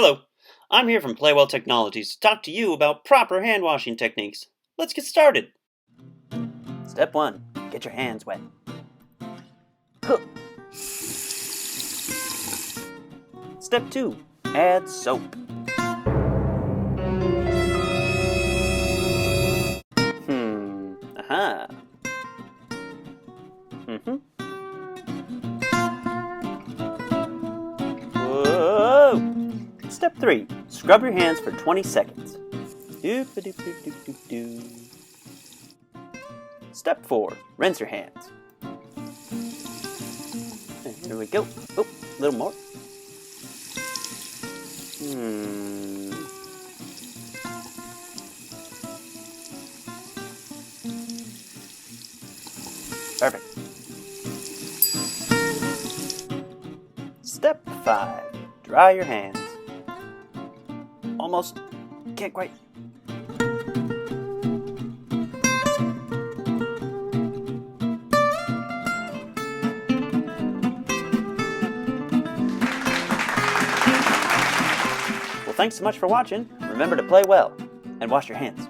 Hello, I'm here from Playwell Technologies to talk to you about proper hand washing techniques. Let's get started. Step 1. Get your hands wet. Huh. Step 2. Add soap. Aha. Whoa. Step 3. Scrub your hands for 20 seconds. Doop-a-doop-doop-doop-doop. Step 4. Rinse your hands. There we go. Oh, a little more. Perfect. Step 5. Dry your hands. Almost. Can't quite. Well, thanks so much for watching. Remember to play well and wash your hands.